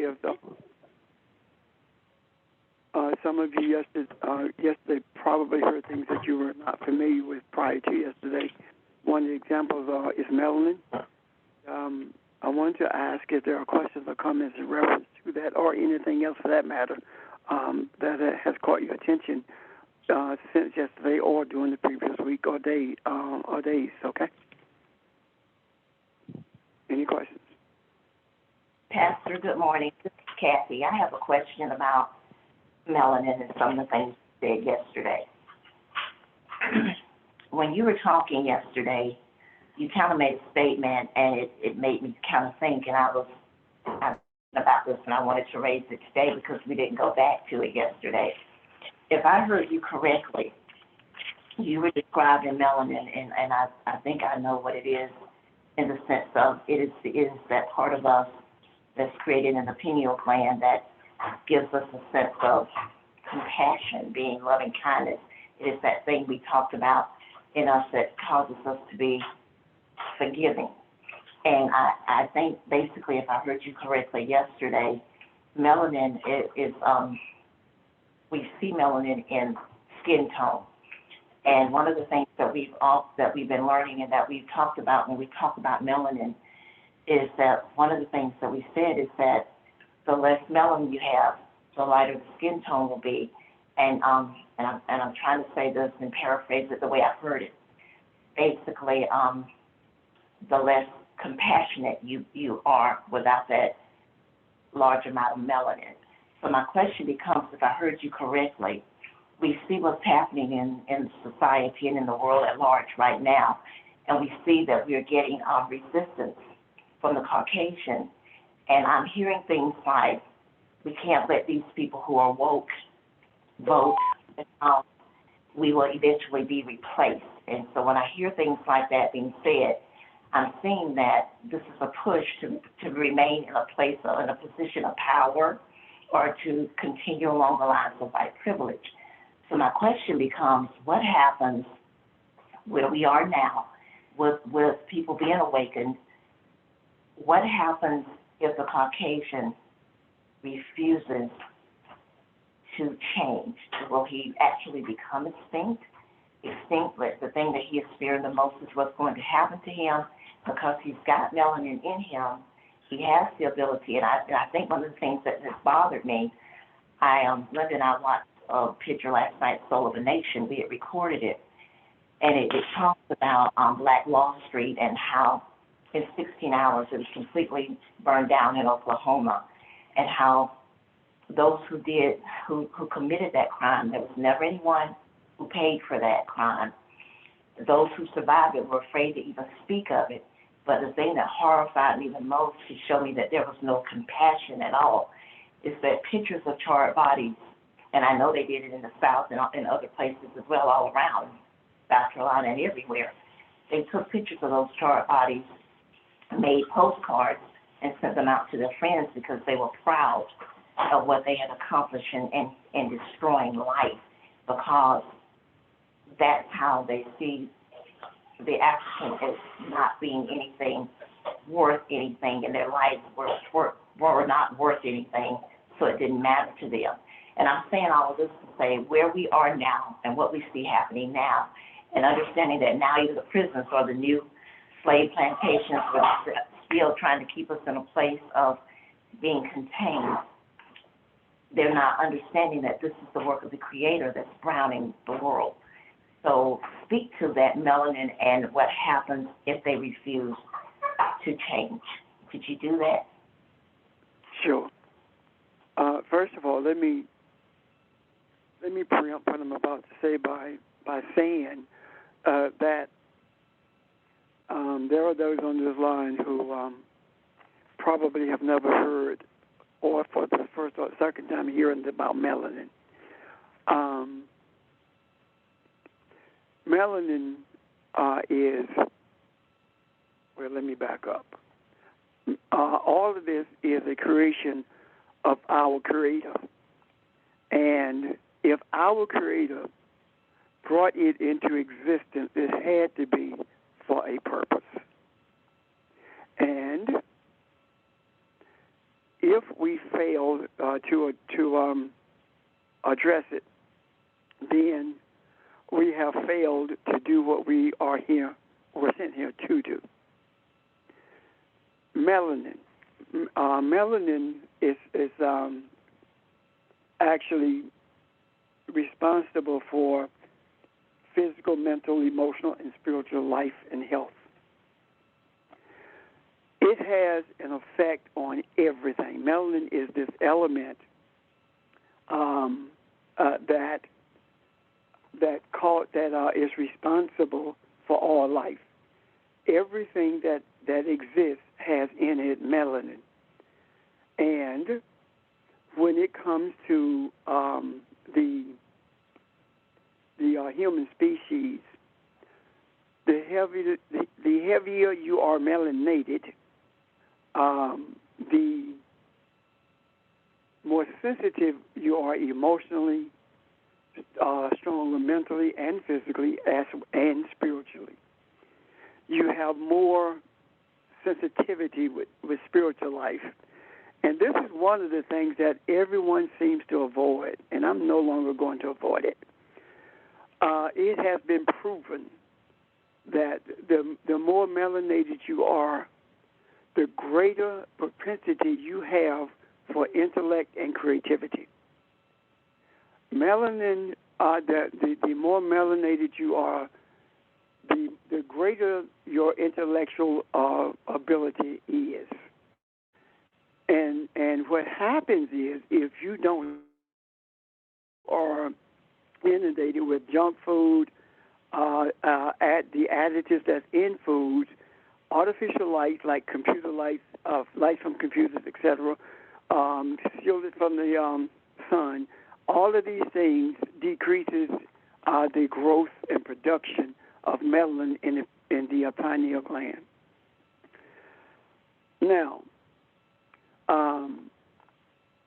if some of you yesterday probably heard things that you were not familiar with prior to yesterday. One of the examples is melanin. I wanted to ask if there are questions or comments in reference to that or anything else for that matter that has caught your attention since yesterday or during the previous week or days, okay? Any questions? Pastor, good morning. This is Kathy. I have a question about melanin and some of the things you said yesterday. When you were talking yesterday, you kind of made a statement, and it made me kind of think, and I was about this, and I wanted to raise it today because we didn't go back to it yesterday. If I heard you correctly, you were describing melanin, and I think I know what it is in the sense of it is that part of us that's created in the pineal gland that gives us a sense of compassion, being loving kindness. It is that thing we talked about in us that causes us to be forgiving. And I think basically, if I heard you correctly yesterday, melanin is we see melanin in skin tone. And one of the things that we've been learning and that we've talked about when we talk about melanin is that one of the things that we said is that the less melanin you have, the lighter the skin tone will be. And I'm trying to say this and paraphrase it the way I've heard it. Basically, the less compassionate you are without that large amount of melanin. So my question becomes, if I heard you correctly, we see what's happening in society and in the world at large right now, and we see that we're getting resistance from the Caucasian. And I'm hearing things like, we can't let these people who are woke vote. We will eventually be replaced. And so when I hear things like that being said, I'm seeing that this is a push to remain in a place or in a position of power or to continue along the lines of white privilege. So my question becomes, what happens where we are now with people being awakened? What happens if the Caucasian refuses to change? Will he actually become extinct? The thing that he is fearing the most is what's going to happen to him because he's got melanin in him. He has the ability, and I think one of the things that has bothered me, Linda and I watched a picture last night, Soul of a Nation. We had recorded it, and it talks about Black Wall Street and how in 16 hours it was completely burned down in Oklahoma, and how those who committed that crime, there was never anyone who paid for that crime. Those who survived it were afraid to even speak of it. But the thing that horrified me the most to show me that there was no compassion at all is that pictures of charred bodies, and I know they did it in the South and in other places as well, all around South Carolina and everywhere. They took pictures of those charred bodies, made postcards, and sent them out to their friends because they were proud of what they had accomplished in destroying life, because that's how they see the African as not being anything worth anything, and their lives were not worth anything, so it didn't matter to them. And I'm saying all of this to say where we are now and what we see happening now, and understanding that now either the prisons or the new slave plantations are still trying to keep us in a place of being contained. They're not understanding that this is the work of the Creator that's browning the world. So speak to that melanin and what happens if they refuse to change. Could you do that? Sure. First of all, let me preempt what I'm about to say by saying that there are those on this line who probably have never heard, or for the first or second time hearing about melanin. Melanin is, well, let me back up. All of this is a creation of our Creator. And if our Creator brought it into existence, it had to be for a purpose. And if we fail to address it, then we have failed to do what we are here or sent here to do. Melanin. Melanin is actually responsible for physical, mental, emotional, and spiritual life and health. It has an effect on everything. Melanin is this element that is responsible for all life. Everything that exists has in it melanin. And when it comes to the human species, the heavier you are melanated, the more sensitive you are emotionally, stronger mentally and physically, and spiritually. You have more sensitivity with spiritual life. And this is one of the things that everyone seems to avoid, and I'm no longer going to avoid it. It has been proven that the more melanated you are, the greater propensity you have for intellect and creativity. Melanin, the more melanated you are, the greater your intellectual ability is. And what happens is, if you don't are inundated with junk food, the additives that's in foods, artificial light like computer lights, light from computers, etc., shielded from the sun, all of these things decreases the growth and production of melanin in the pineal gland. Now,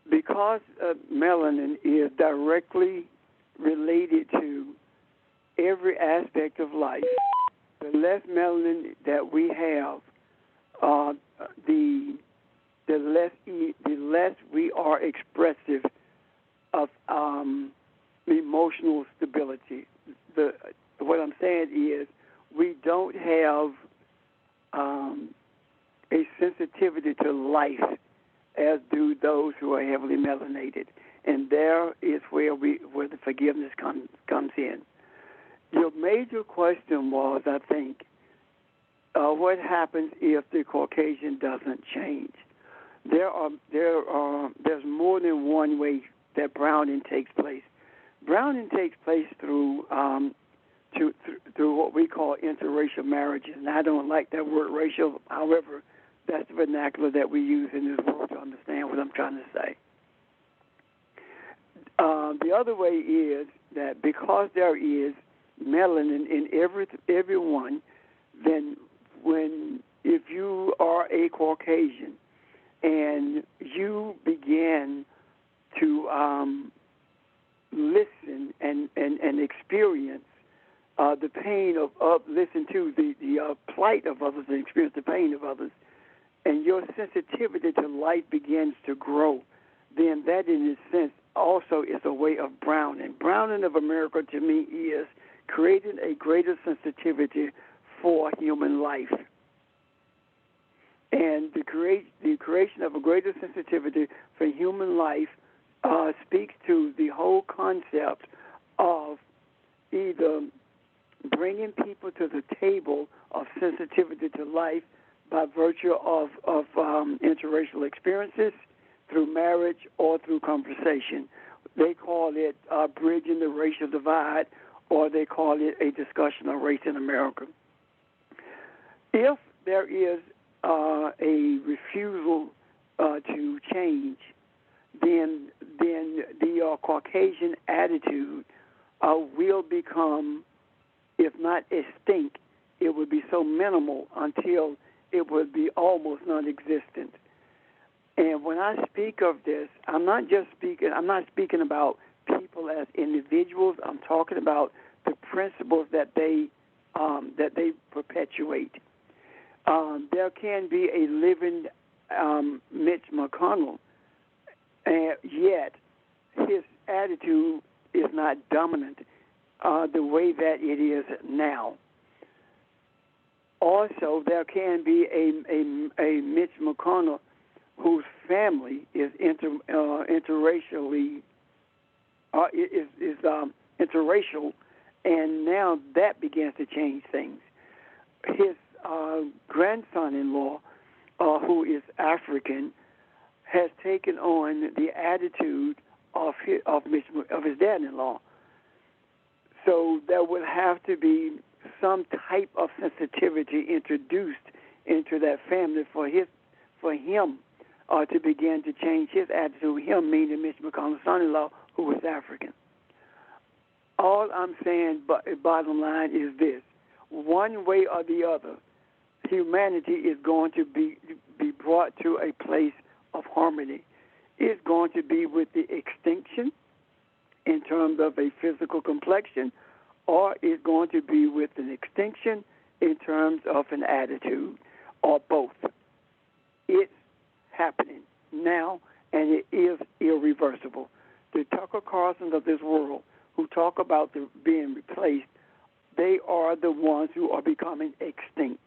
because melanin is directly related to every aspect of life, the less melanin that we have, the less we are expressive of emotional stability. What I'm saying is, we don't have a sensitivity to life as do those who are heavily melanated, and there is where the forgiveness comes in. Your major question was, I think, what happens if the Caucasian doesn't change? There's more than one way that browning takes place. Browning takes place through what we call interracial marriages, and I don't like that word racial. However, that's the vernacular that we use in this world to understand what I'm trying to say. The other way is that because there is melanin in everyone, then if you are a Caucasian and you begin to listen and experience the pain of listen to the plight of others and experience the pain of others, and your sensitivity to life begins to grow, then that in a sense also is a way of browning. Browning of America to me is creating a greater sensitivity for human life. And the creation of a greater sensitivity for human life speaks to the whole concept of either bringing people to the table of sensitivity to life by virtue of interracial experiences, through marriage, or through conversation. They call it bridging the racial divide, or they call it a discussion of race in America. If there is a refusal to change, then the Caucasian attitude will become, if not extinct, it would be so minimal until it would be almost non-existent. And when I speak of this, I'm not speaking about people as individuals. I'm talking about the principles that they perpetuate. There can be a living Mitch McConnell and yet his attitude is not dominant the way that it is now. Also, there can be a Mitch McConnell whose family is interracially interracial, and now that begins to change things. His grandson-in-law, who is African, has taken on the attitude of his dad-in-law. So there would have to be some type of sensitivity introduced into that family for him to begin to change his attitude. Him meaning Mitch McConnell's son-in-law, who was African. All I'm saying, bottom line, is this: one way or the other, humanity is going to be brought to a place of harmony. It's going to be with the extinction in terms of a physical complexion, or it's going to be with an extinction in terms of an attitude, or both. It's happening now, and it is irreversible. The Tucker Carlsons of this world who talk about being replaced, they are the ones who are becoming extinct.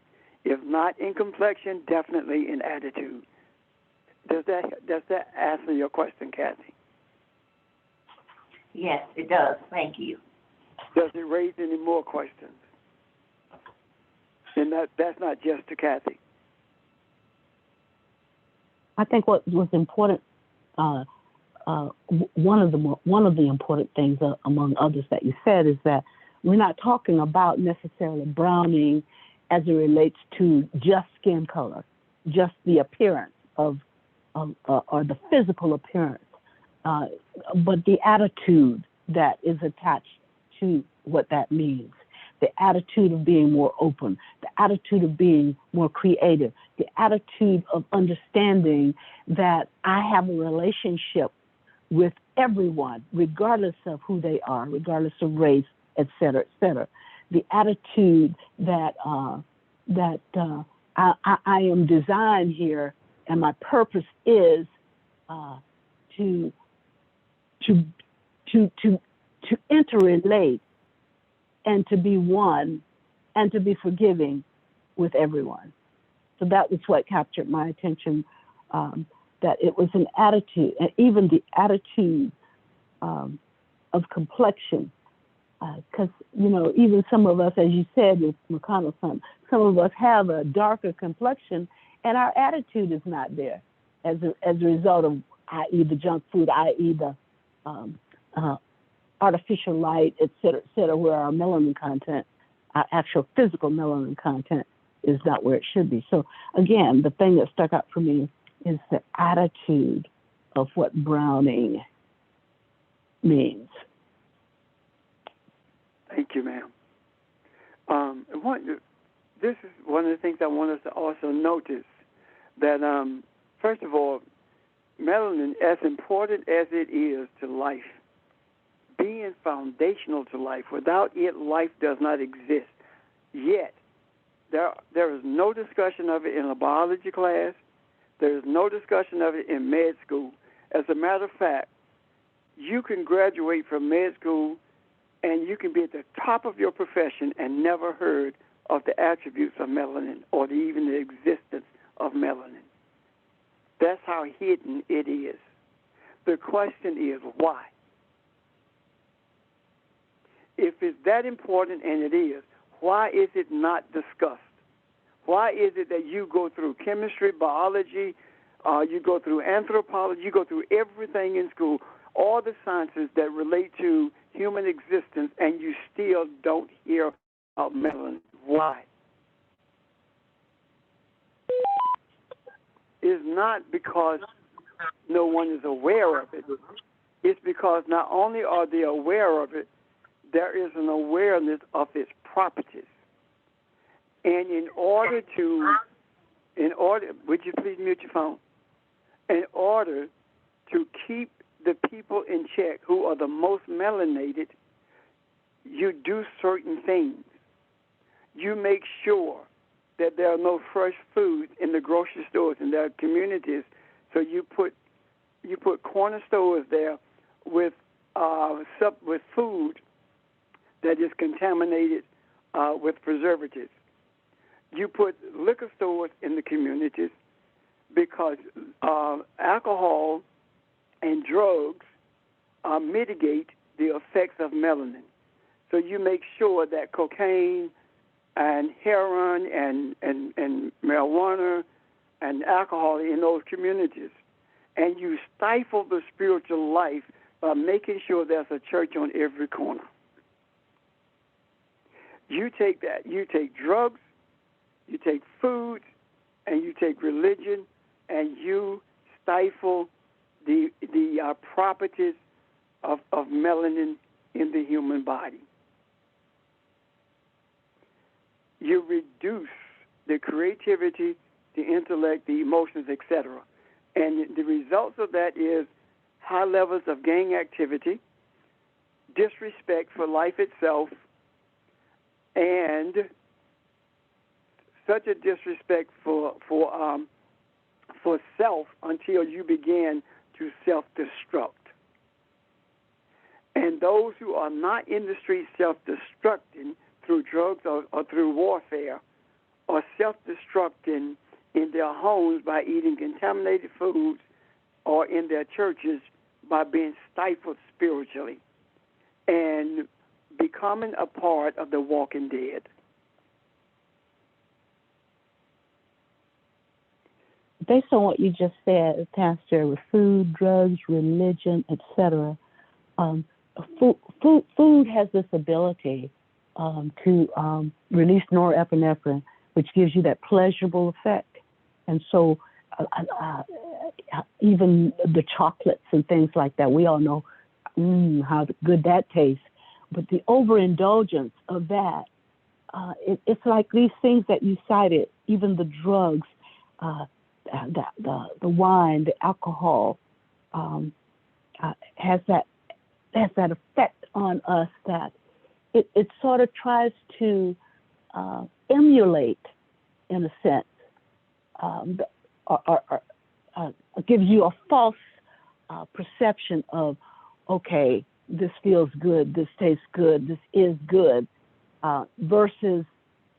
If not in complexion, definitely in attitude. Does that answer your question, Kathy? Yes, it does. Thank you. Does it raise any more questions? And that's not just to Kathy. I think what was important, one of the important things among others that you said is that we're not talking about necessarily browning as it relates to just skin color, just the appearance of or the physical appearance, but the attitude that is attached to what that means. The attitude of being more open, the attitude of being more creative, the attitude of understanding that I have a relationship with everyone, regardless of who they are, regardless of race, et cetera, et cetera. The attitude that I am designed here, and my purpose is to interrelate and to be one and to be forgiving with everyone. So that was what captured my attention, that it was an attitude, and even the attitude of complexion. Because, even some of us, as you said with McConnell's son, some of us have a darker complexion, and our attitude is not there as a result of, i.e., the junk food, i.e., the artificial light, et cetera, where our melanin content, our actual physical melanin content, is not where it should be. So, again, the thing that stuck out for me is the attitude of what browning means. Thank you, ma'am. This is one of the things I want us to also notice, that, first of all, melanin, as important as it is to life, being foundational to life, without it, life does not exist. Yet, there is no discussion of it in a biology class. There is no discussion of it in med school. As a matter of fact, you can graduate from med school and you can be at the top of your profession and never heard of the attributes of melanin or even the existence of melanin. That's how hidden it is. The question is, why? If it's that important, and it is, why is it not discussed? Why is it that you go through chemistry, biology, you go through anthropology, you go through everything in school, all the sciences that relate to human existence, and you still don't hear of melanin? Why? It's not because no one is aware of it. It's because not only are they aware of it, there is an awareness of its properties. And would you please mute your phone? In order to keep the people in check who are the most melanated, you do certain things. You make sure that there are no fresh foods in the grocery stores in their communities, so you put corner stores there with with food that is contaminated with preservatives. You put liquor stores in the communities because alcohol and drugs mitigate the effects of melanin. So you make sure that cocaine and heroin and marijuana and alcohol in those communities. And you stifle the spiritual life by making sure there's a church on every corner. You take that, you take drugs, you take food, and you take religion, and you stifle the properties of melanin in the human body. You reduce the creativity, the intellect, the emotions, etc. And the results of that is high levels of gang activity, disrespect for life itself, and such a disrespect for self until you begin to self-destruct. And those who are not in the street self-destructing through drugs or through warfare are self-destructing in their homes by eating contaminated foods or in their churches by being stifled spiritually and becoming a part of the walking dead. Based on what you just said, Pastor, with food, drugs, religion, etc., food has this ability to release norepinephrine, which gives you that pleasurable effect. And so even the chocolates and things like that, we all know how good that tastes. But the overindulgence of that, it's like these things that you cited, even the drugs, the wine, the alcohol, has that effect on us that it sort of tries to emulate, in a sense, or gives you a false perception of, okay, this feels good, this tastes good, this is good, versus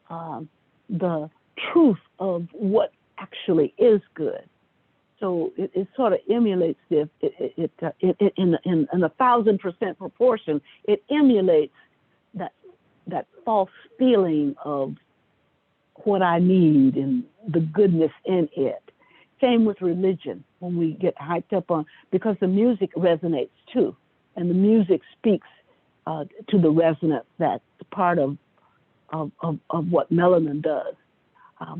the truth of what actually is good. So it sort of emulates this. In 1,000% proportion, it emulates that false feeling of what I need and the goodness in it. Same with religion, when we get hyped up on, because the music resonates too, and the music speaks to the resonance that's part of what melanin does.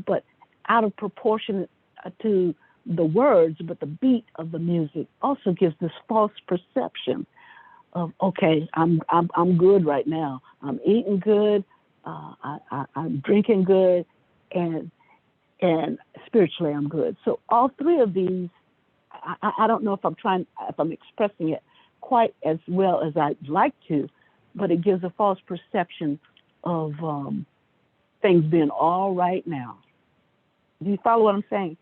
But out of proportion to the words, but the beat of the music also gives this false perception of, okay, I'm good right now. I'm eating good, I'm drinking good, and spiritually I'm good. So all three of these, I don't know if I'm expressing it quite as well as I'd like to, but it gives a false perception of things being all right now. Do you follow what I'm saying?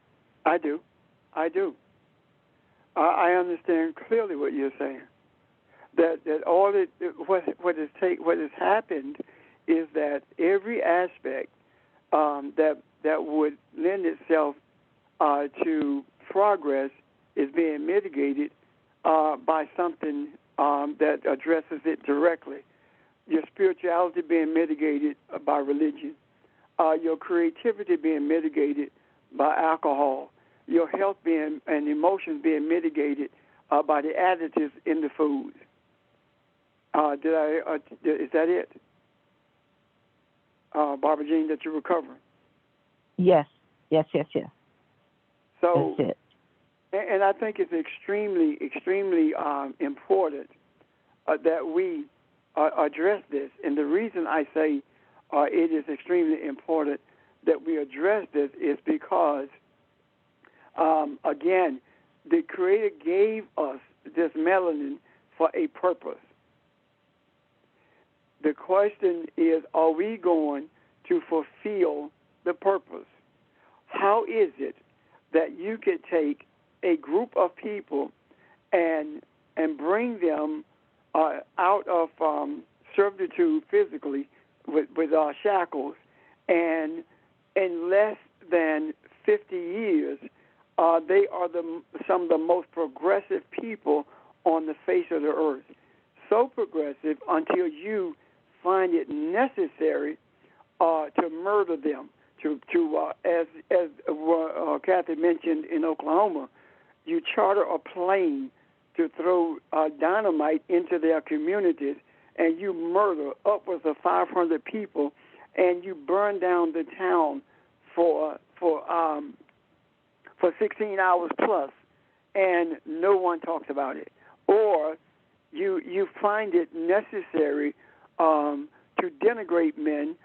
I do. I understand clearly what you're saying. That what has happened is that every aspect that would lend itself to progress is being mitigated by something that addresses it directly. Your spirituality being mitigated by religion, your creativity being mitigated by alcohol, your health and emotions being mitigated by the additives in the food. Is that it, Barbara Jean, that you're recovering? Yes. So that's it. And I think it's extremely important that we address this. And the reason I say it is extremely important that we address this is because, again, the Creator gave us this melanin for a purpose. The question is, are we going to fulfill the purpose? How is it that you could take a group of people and bring them out of servitude physically with shackles, and in less than 50 years, they are some of the most progressive people on the face of the earth. So progressive until you find it necessary to murder them. As Kathy mentioned in Oklahoma, you charter a plane to throw dynamite into their communities, and you murder upwards of 500 people, and you burn down the town for 16 hours plus, and no one talks about it. Or you find it necessary to denigrate men.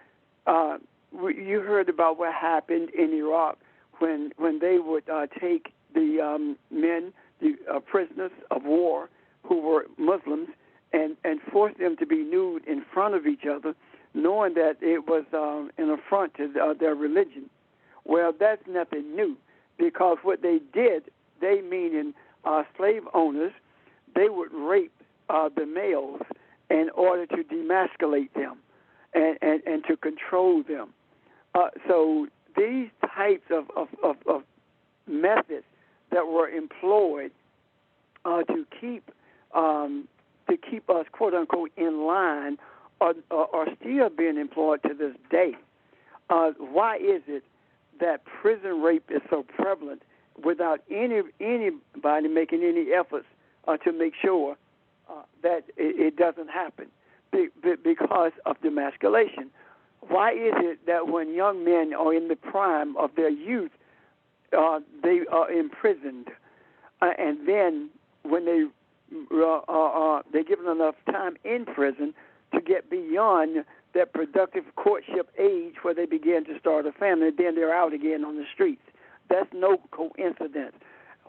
You heard about what happened in Iraq when they would take the men, the prisoners of war who were Muslims, and force them to be nude in front of each other, knowing that it was an affront to their religion. Well, that's nothing new, because what they did, they meaning slave owners, they would rape the males in order to demasculate them and to control them. So these types of methods that were employed to keep us, quote unquote, in line are still being employed to this day. Why is it that prison rape is so prevalent without anybody making any efforts to make sure that it doesn't happen? Because of demasculation. Why is it that when young men are in the prime of their youth, they are imprisoned, and then when they're given enough time in prison to get beyond that productive courtship age where they begin to start a family, then they're out again on the streets? That's no coincidence.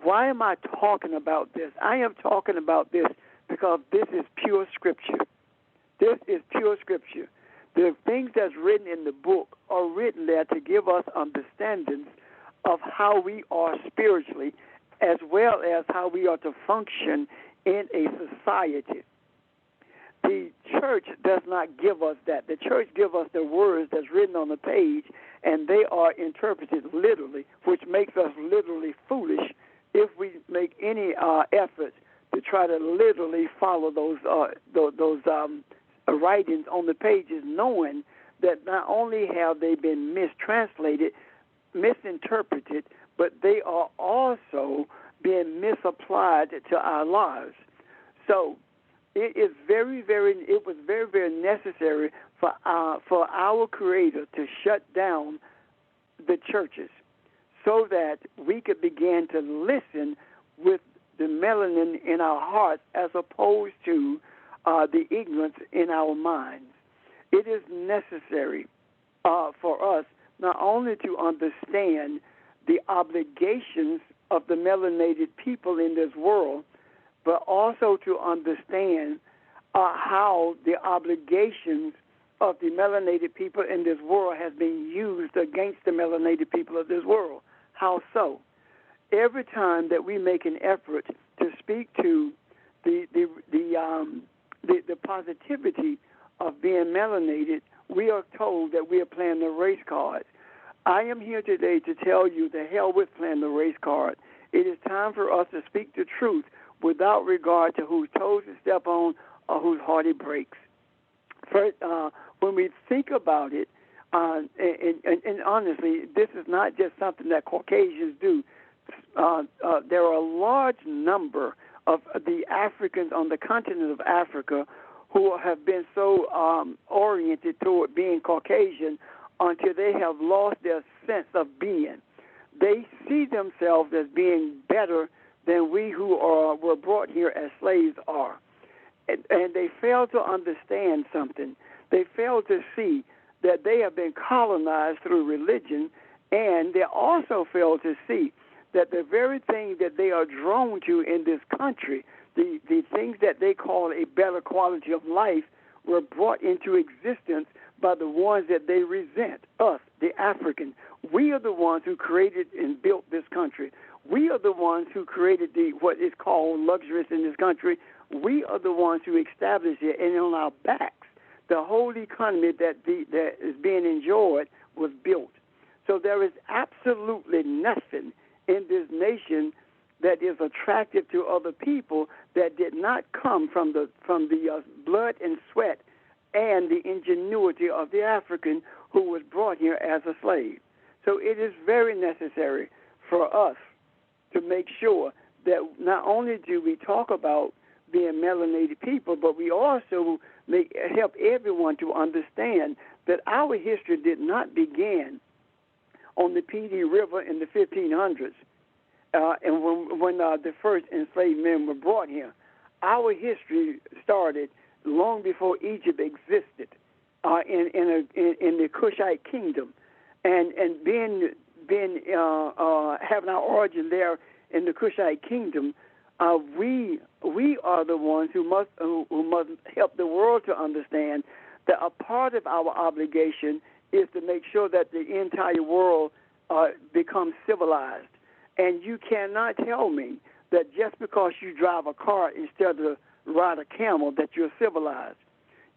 Why am I talking about this? I am talking about this because this is pure Scripture. This is pure Scripture. The things that's written in the book are written there to give us understandings of how we are spiritually, as well as how we are to function in a society. The church does not give us that. The church gives us the words that's written on the page, and they are interpreted literally, which makes us literally foolish if we make any efforts to try to literally follow those writings on the pages, knowing that not only have they been mistranslated, misinterpreted, but they are also being misapplied to our lives. So it was very, very necessary for our Creator to shut down the churches so that we could begin to listen with the melanin in our hearts as opposed to the ignorance in our minds. It is necessary for us not only to understand the obligations of the melanated people in this world, but also to understand how the obligations of the melanated people in this world has been used against the melanated people of this world. How so? Every time that we make an effort to speak to the positivity of being melanated, we are told that we are playing the race card. I am here today to tell you the hell with playing the race card. It is time for us to speak the truth without regard to whose toes to step on or whose heart it breaks. First, when we think about it, and honestly, this is not just something that Caucasians do. There are a large number of the Africans on the continent of Africa who have been so oriented toward being Caucasian until they have lost their sense of being. They see themselves as being better than we who were brought here as slaves are. And they fail to understand something. They fail to see that they have been colonized through religion, and they also fail to see that the very thing that they are drawn to in this country, the things that they call a better quality of life, were brought into existence by the ones that they resent, us, the African. We are the ones who created and built this country. We are the ones who created what is called luxurious in this country. We are the ones who established it, and on our backs, the whole economy that is being enjoyed was built. So there is absolutely nothing in this nation that is attractive to other people that did not come from the blood and sweat and the ingenuity of the African who was brought here as a slave. So it is very necessary for us to make sure that not only do we talk about being melanated people, but we also help everyone to understand that our history did not begin on the PD River in the 1500s, and when the first enslaved men were brought here. Our history started long before Egypt existed, in the Kushite kingdom, and having our origin there in the Kushite kingdom. We are the ones who must help the world to understand that a part of our obligation is to make sure that the entire world becomes civilized. And you cannot tell me that just because you drive a car instead of ride a camel that you're civilized.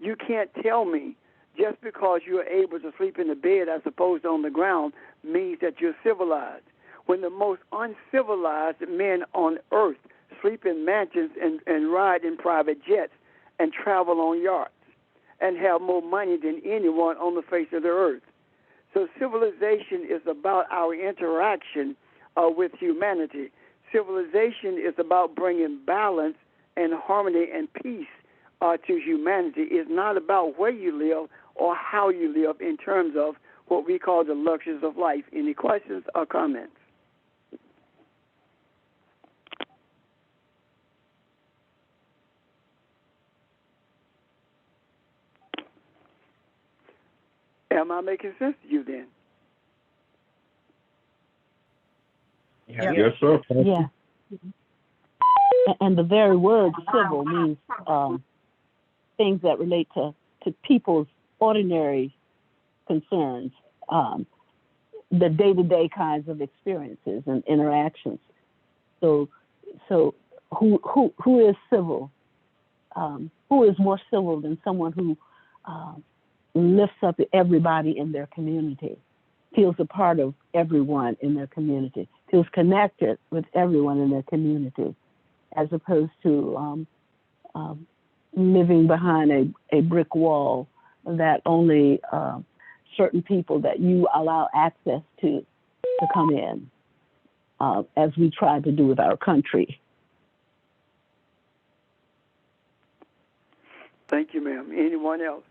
You can't tell me just because you're able to sleep in the bed as opposed to on the ground means that you're civilized. When the most uncivilized men on earth sleep in mansions and ride in private jets and travel on yachts and have more money than anyone on the face of the earth. So civilization is about our interaction with humanity. Civilization is about bringing balance and harmony and peace to humanity. It's not about where you live or how you live in terms of what we call the luxuries of life. Any questions or comments? Am I making sense to you then? Yes, sir. Yeah. And the very word civil means things that relate to people's ordinary concerns, the day-to-day kinds of experiences and interactions. So who is civil? Who is more civil than someone who lifts up everybody in their community, feels a part of everyone in their community, feels connected with everyone in their community, as opposed to living behind a brick wall that only certain people that you allow access to come in, as we try to do with our country. Thank you, ma'am. Anyone else?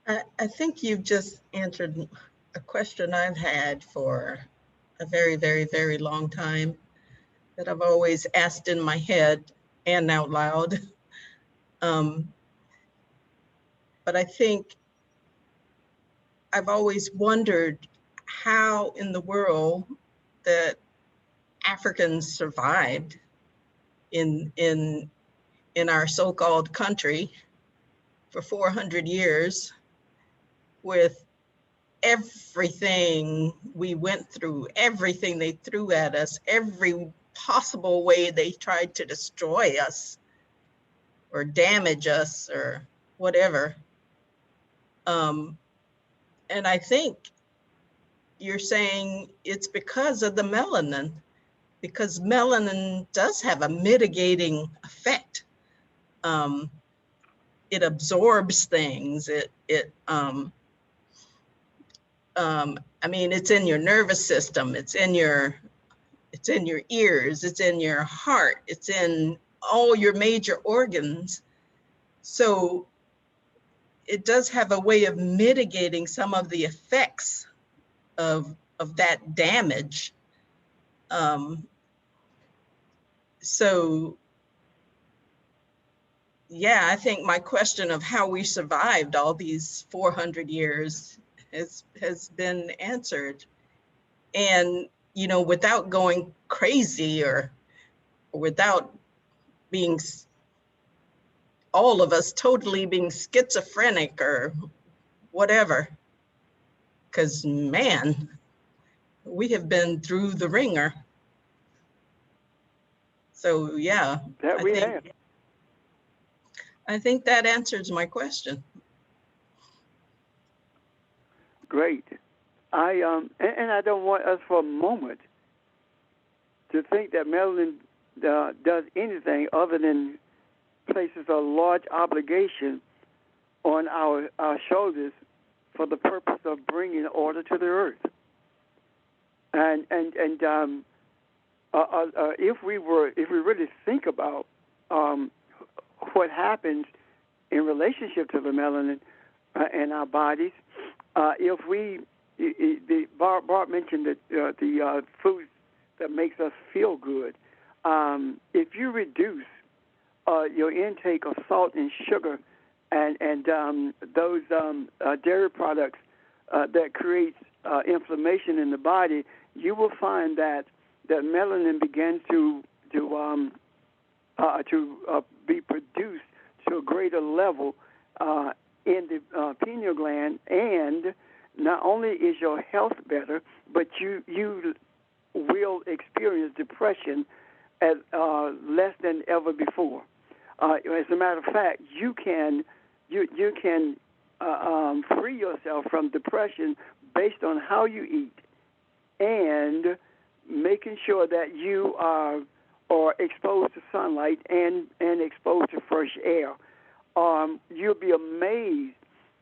I think you've just answered a question I've had for a very, very, very long time that I've always asked in my head and out loud. But I think I've always wondered how in the world that Africans survived in our so-called country for 400 years with everything we went through, everything they threw at us, every possible way they tried to destroy us or damage us or whatever. And I think you're saying it's because of the melanin, because melanin does have a mitigating effect. It absorbs things. I mean, it's in your nervous system. It's in your ears. It's in your heart. It's in all your major organs. So it does have a way of mitigating some of the effects of that damage. So yeah, I think my question of how we survived all these 400 years has been answered. And, you know, without going crazy or without being, all of us totally being schizophrenic or whatever, because man, we have been through the ringer. So yeah, That we have. I think that answers my question. Great. And I don't want us for a moment to think that melanin does anything other than places a large obligation on our shoulders for the purpose of bringing order to the earth. And if we really think about what happens in relationship to the melanin in our bodies, Bart mentioned that the foods that makes us feel good. If you reduce your intake of salt and sugar and those dairy products that creates inflammation in the body, you will find that melanin begins to be produced to a greater level in the pineal gland, and not only is your health better, but you will experience depression at less than ever before. As a matter of fact, you can free yourself from depression based on how you eat and making sure that you are exposed to sunlight and exposed to fresh air. You'll be amazed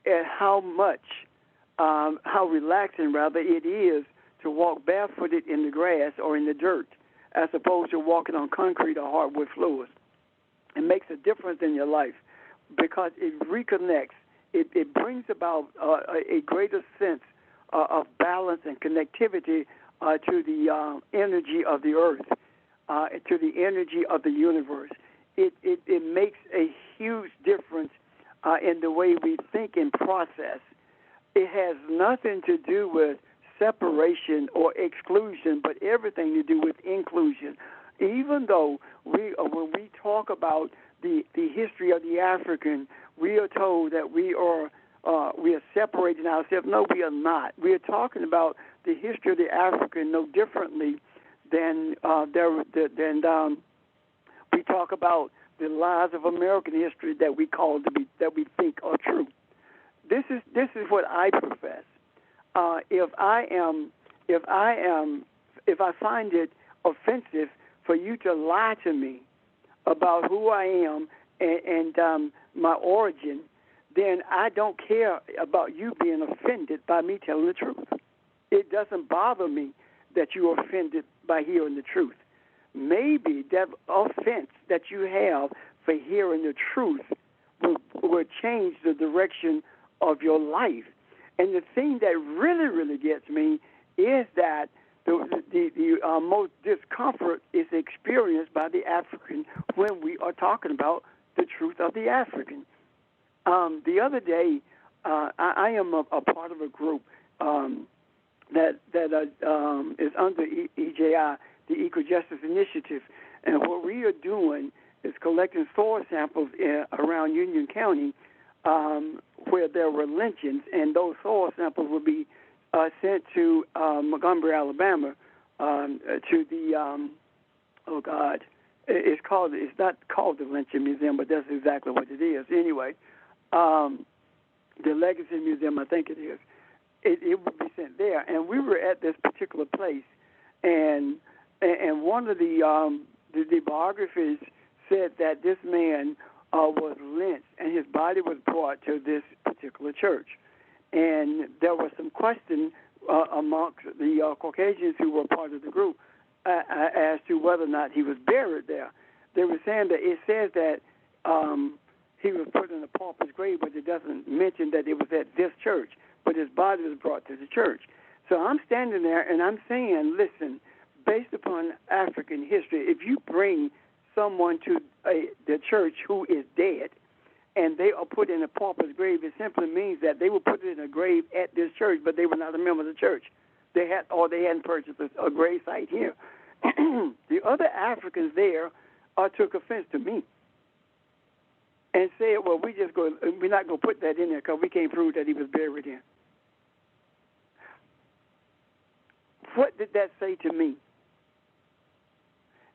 at how relaxing rather it is to walk barefooted in the grass or in the dirt as opposed to walking on concrete or hardwood floors. It makes a difference in your life because it reconnects. It brings about a greater sense of balance and connectivity to the energy of the earth, to the energy of the universe. It makes a huge difference in the way we think and process. It has nothing to do with separation or exclusion, but everything to do with inclusion. Even though when we talk about the history of the African, we are told that we are separating ourselves. No, we are not. We are talking about the history of the African no differently than we talk about the lies of American history that we that we think are true. This is what I profess. If I find it offensive for you to lie to me about who I am and my origin, then I don't care about you being offended by me telling the truth. It doesn't bother me that you are offended by hearing the truth. Maybe that offense that you have for hearing the truth will change the direction of your life. And the thing that really, really gets me is that the most discomfort is experienced by the African when we are talking about the truth of the African. The other day, I am a part of a group that is under EJI, the Equal Justice Initiative, and what we are doing is collecting soil samples around Union County where there were lynchings, and those soil samples will be sent to Montgomery, Alabama, to the it's not called the Lynching Museum, but that's exactly what it is. Anyway, the Legacy Museum, I think it is. It would be sent there, and we were at this particular place, and one of the biographies said that this man was lynched, and his body was brought to this particular church. And there was some question amongst the Caucasians who were part of the group as to whether or not he was buried there. They were saying that it says that he was put in a pauper's grave, but it doesn't mention that it was at this church, but his body was brought to the church. So I'm standing there, and I'm saying, listen, based upon African history, if you bring someone to the church who is dead, and they are put in a pauper's grave, it simply means that they were put in a grave at this church, but they were not a member of the church. They hadn't purchased a grave site here. The other Africans there took offense to me and said, well, we're not going to put that in there because we can't prove that he was buried in. What did that say to me?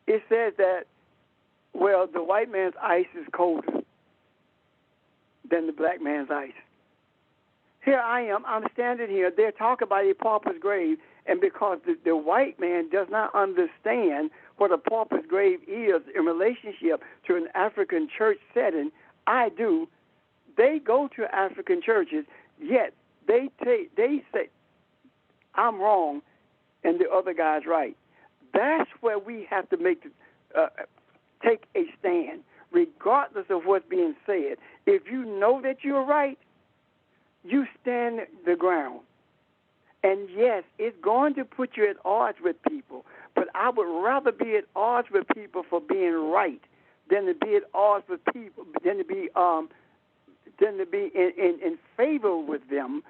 It says that, well, the white man's ice is colder than the black man's ice. Here I am. I'm standing here. They're talking about a pauper's grave, and because the white man does not understand what a pauper's grave is in relationship to an African church setting, I do. They go to African churches, yet they say, I'm wrong, and the other guy's right. That's where we have to take a stand, regardless of what's being said. If you know that you're right, you stand the ground. And yes, it's going to put you at odds with people, but I would rather be at odds with people for being right than to be at odds with people, than to be in favor with them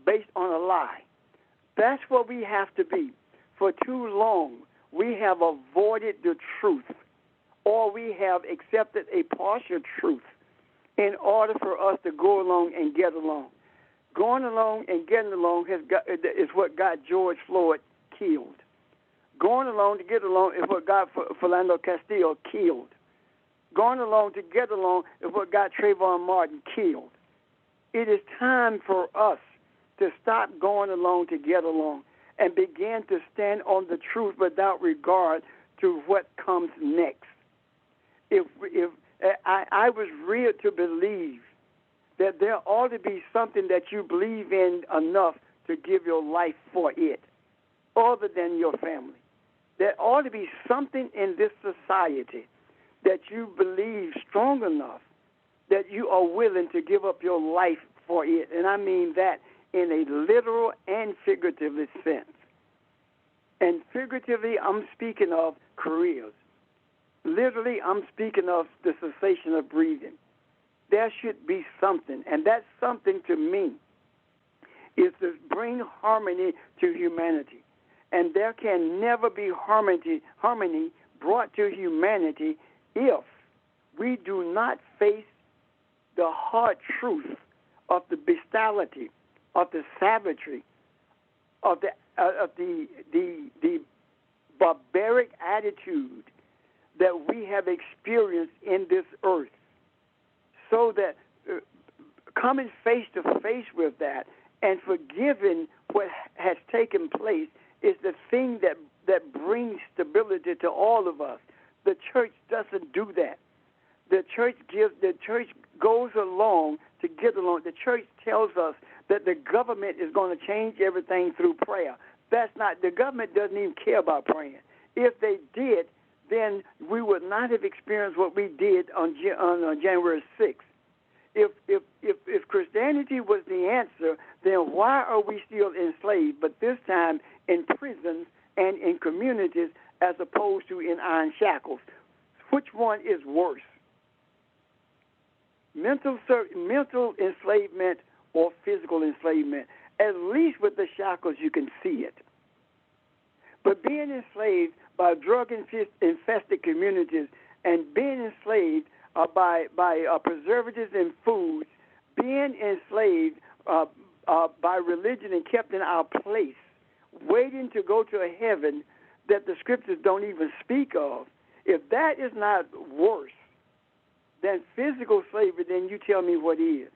based on a lie. That's what we have to be. For too long, we have avoided the truth, or we have accepted a partial truth in order for us to go along and get along. Going along and getting along is what got George Floyd killed. Going along to get along is what got Philando Castillo killed. Going along to get along is what got Trayvon Martin killed. It is time for us to stop going along to get along and begin to stand on the truth without regard to what comes next. If I was reared to believe that there ought to be something that you believe in enough to give your life for it, other than your family. There ought to be something in this society that you believe strong enough that you are willing to give up your life for it. And I mean that in a literal and figurative sense. And figuratively, I'm speaking of careers. Literally, I'm speaking of the cessation of breathing. There should be something, and that something to me is to bring harmony to humanity. And there can never be harmony brought to humanity if we do not face the hard truth of the bestiality, of the savagery, of the barbaric attitude that we have experienced in this earth, so that coming face to face with that and forgiving what has taken place is the thing that brings stability to all of us. The church doesn't do that. The church goes along to get along. The church tells us that the government is going to change everything through prayer. That's not. The government doesn't even care about praying. If they did, then we would not have experienced what we did on January 6th. If Christianity was the answer, then why are we still enslaved, but this time in prisons and in communities as opposed to in iron shackles? Which one is worse? Mental enslavement or physical enslavement? At least with the shackles you can see it. But being enslaved by drug-infested communities and being enslaved by preservatives in foods, being enslaved by religion and kept in our place, waiting to go to a heaven that the scriptures don't even speak of, if that is not worse than physical slavery, then you tell me what is.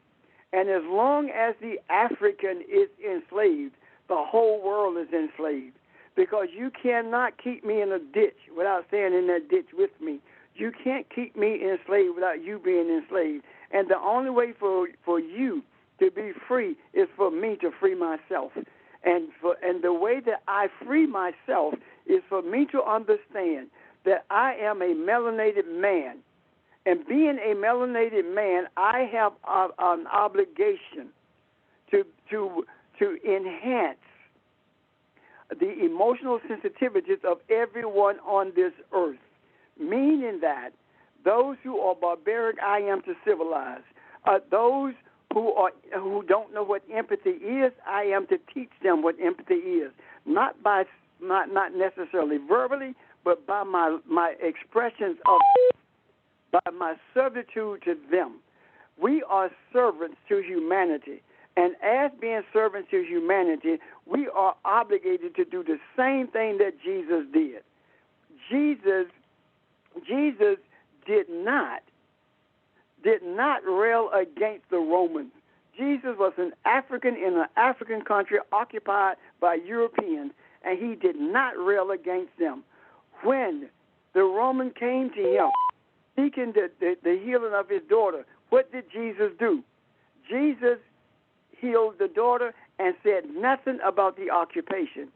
And as long as the African is enslaved, the whole world is enslaved. Because you cannot keep me in a ditch without staying in that ditch with me. You can't keep me enslaved without you being enslaved. And the only way for you to be free is for me to free myself. And the way that I free myself is for me to understand that I am a melanated man. And being a melanated man, I have an obligation to enhance the emotional sensitivities of everyone on this earth, meaning that those who are barbaric, I am to civilize. Those who don't know what empathy is, I am to teach them what empathy is, not necessarily verbally, but by my expressions by my servitude to them. We are servants to humanity, And as being servants to humanity, we are obligated to do the same thing that Jesus did. Jesus did not rail against the Romans. Jesus was an African in an African country occupied by Europeans, and he did not rail against them. When the Roman came to him seeking the healing of his daughter, what did Jesus do? Jesus healed the daughter and said nothing about the occupation.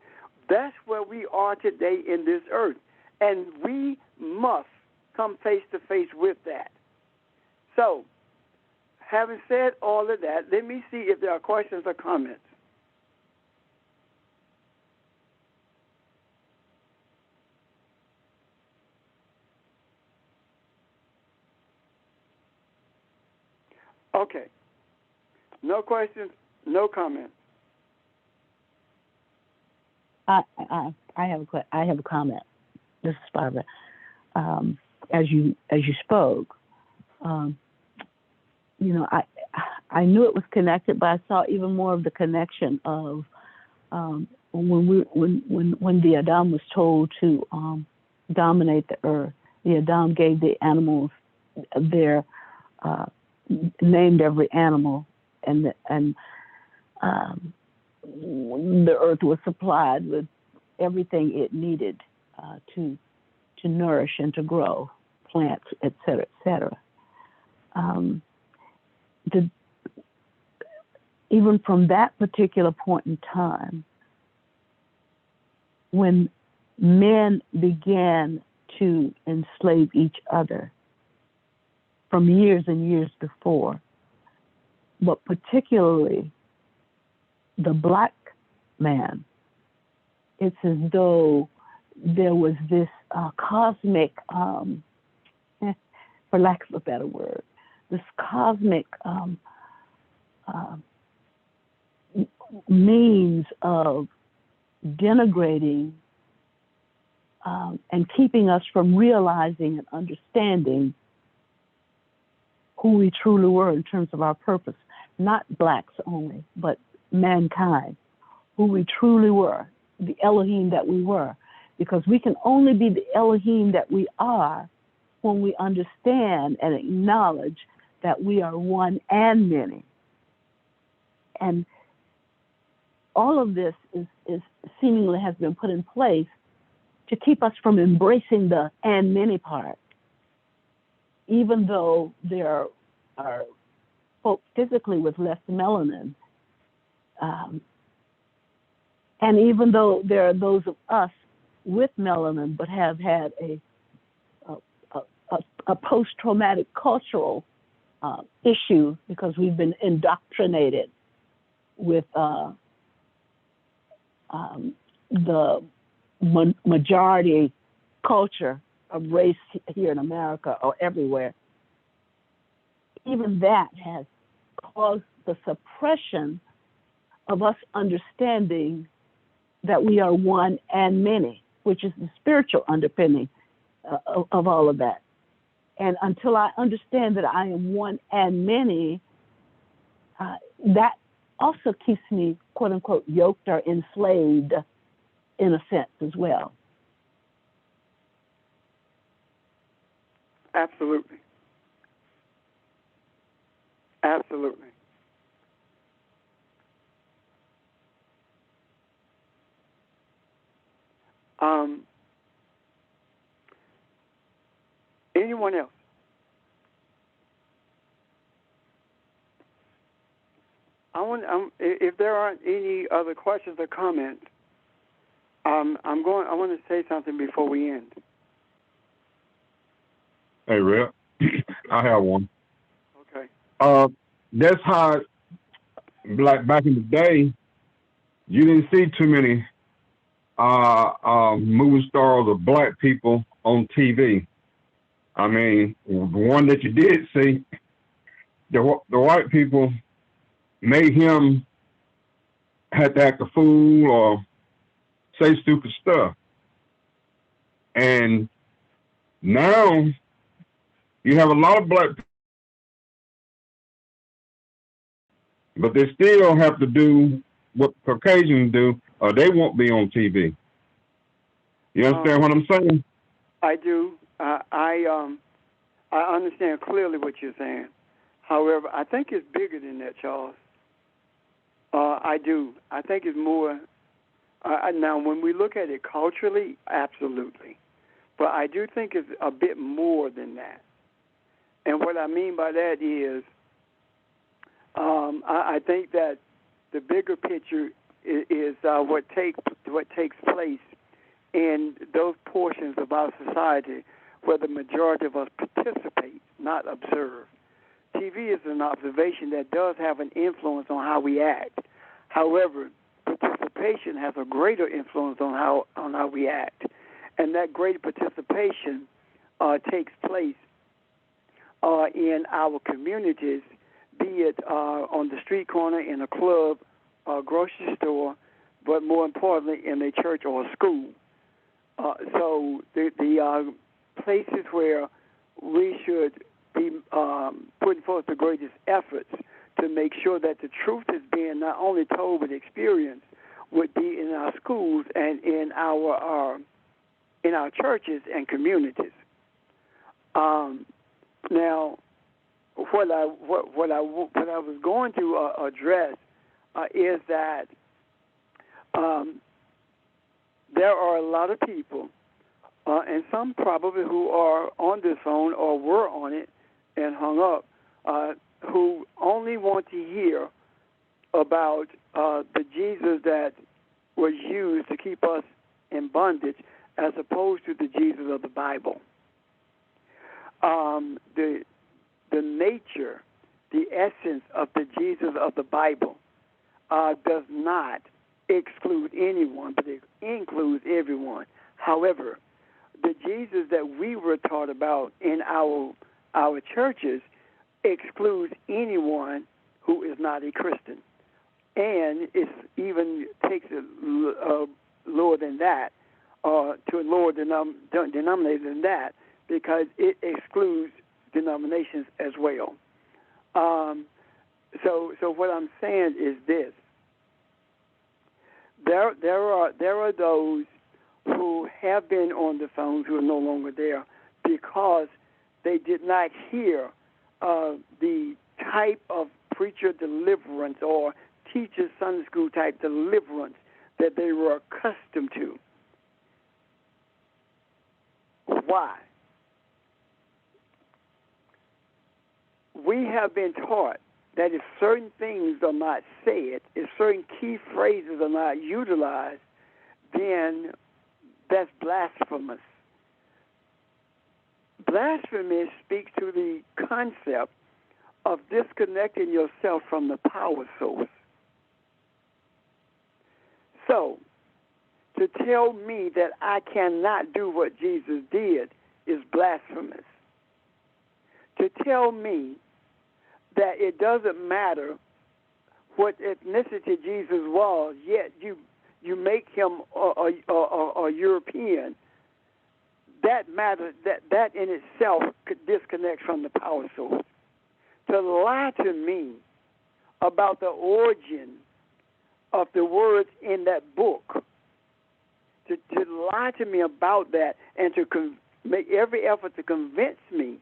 That's where we are today in this earth, and we must come face to face with that. So, having said all of that, let me see if there are questions or comments. Okay. No questions, no comments. I have a comment. This is Barbara. As you spoke, I knew it was connected, but I saw even more of the connection of when the Adam was told to dominate the earth. The Adam gave the animals their named every animal, and the earth was supplied with everything it needed to nourish and to grow plants, et cetera, et cetera. Even from that particular point in time, when men began to enslave each other from years and years before, but particularly the black man, it's as though there was this cosmic, for lack of a better word, this cosmic means of denigrating and keeping us from realizing and understanding who we truly were in terms of our purpose. Not blacks only, but mankind, who we truly were, the Elohim that we were. Because we can only be the Elohim that we are when we understand and acknowledge that we are one and many. And all of this is seemingly has been put in place to keep us from embracing the and many part, even though there are folk physically with less melanin. And even though there are those of us with melanin but have had a post-traumatic cultural issue because we've been indoctrinated with the majority culture of race here in America or everywhere. Even that has caused the suppression of us understanding that we are one and many, which is the spiritual underpinning of all of that. And until I understand that I am one and many, that also keeps me, quote unquote, yoked or enslaved in a sense as well. Absolutely. Absolutely. Anyone else? If there aren't any other questions or comments, I want to say something before we end. Hey, Rep, I have one. Okay. That's how, like back in the day, you didn't see too many movie stars or black people on TV. I mean, the one that you did see, the white people made him have to act a fool or say stupid stuff. And now you have a lot of black people but they still have to do what Caucasians do, or they won't be on TV. You understand what I'm saying? I do. I understand clearly what you're saying. However, I think it's bigger than that, Charles. I do. I think it's more. Now, when we look at it culturally, absolutely. But I do think it's a bit more than that. And what I mean by that is, I think that the bigger picture is what takes place in those portions of our society where the majority of us participate, not observe. TV is an observation that does have an influence on how we act. However, participation has a greater influence on how we act, and that greater participation takes place in our communities, be it on the street corner, in a club, a grocery store, but more importantly, in a church or a school. So the places where we should be putting forth the greatest efforts to make sure that the truth is being not only told but experienced would be in our schools and in our churches and communities. Now, what I was going to address is that there are a lot of people, and some probably who are on this phone or were on it and hung up, who only want to hear about the Jesus that was used to keep us in bondage as opposed to the Jesus of the Bible. The nature, the essence of the Jesus of the Bible does not exclude anyone, but it includes everyone. However, the Jesus that we were taught about in our churches excludes anyone who is not a Christian, and it even takes it lower than that, to a lower denominator than that, because it excludes denominations as well. So what I'm saying is this: there are those who have been on the phones who are no longer there because they did not hear the type of preacher deliverance or teacher Sunday school type deliverance that they were accustomed to. Why? We have been taught that if certain things are not said, if certain key phrases are not utilized, then that's blasphemous. Blasphemy speaks to the concept of disconnecting yourself from the power source. So, to tell me that I cannot do what Jesus did is blasphemous. To tell me that it doesn't matter what ethnicity Jesus was, yet you make him a European, that matters. That in itself could disconnect from the power source. To lie to me about the origin of the words in that book, to lie to me about that, and to make every effort to convince me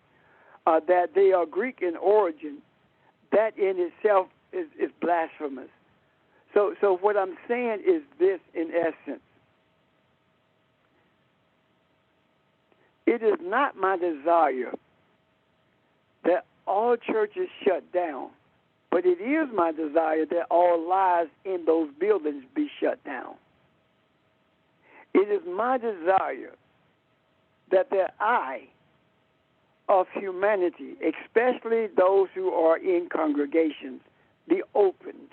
that they are Greek in origin, that in itself is blasphemous. So what I'm saying is this in essence. It is not my desire that all churches shut down, but it is my desire that all lives in those buildings be shut down. It is my desire that the eye of humanity, especially those who are in congregations, be opened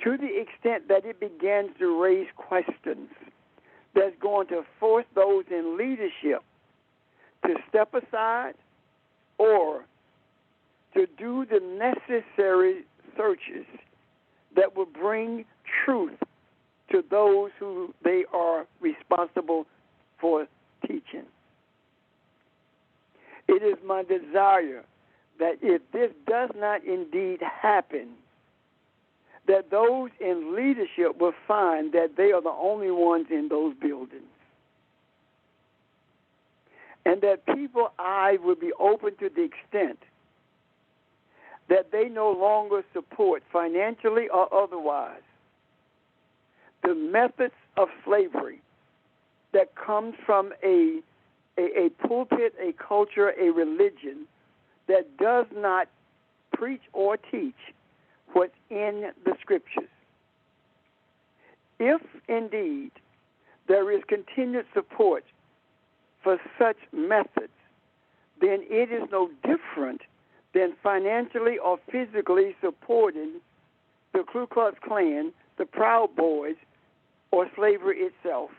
to the extent that it begins to raise questions that's going to force those in leadership to step aside or to do the necessary searches that will bring truth to those who they are responsible for teaching. It is my desire that if this does not indeed happen, that those in leadership will find that they are the only ones in those buildings. And that people's eyes will be open to the extent that they no longer support, financially or otherwise, the methods of slavery that comes from a pulpit, a culture, a religion that does not preach or teach what's in the scriptures. If indeed there is continued support for such methods, then it is no different than financially or physically supporting the Ku Klux Klan, the Proud Boys, or slavery itself,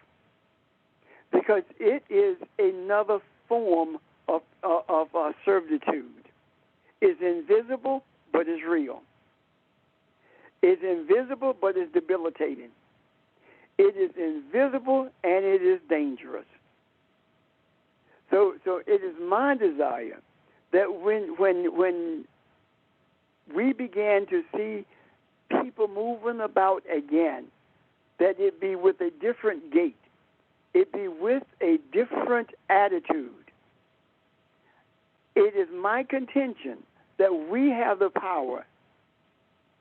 because it is another form of servitude. It's invisible, but it's real. It's invisible, but it's debilitating. It is invisible, and it is dangerous. So it is my desire that when we began to see people moving about again, that it be with a different gait, it be with a different attitude. It is my contention that we have the power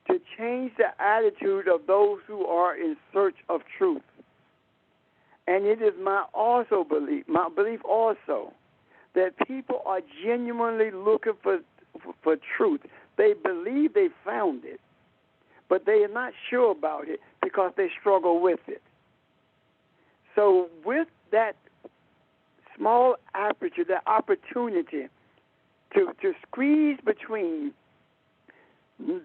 to change the attitude of those who are in search of truth. And it is my belief also, that people are genuinely looking for truth. They believe they found it, but they are not sure about it because they struggle with it. So with that small aperture, that opportunity to squeeze between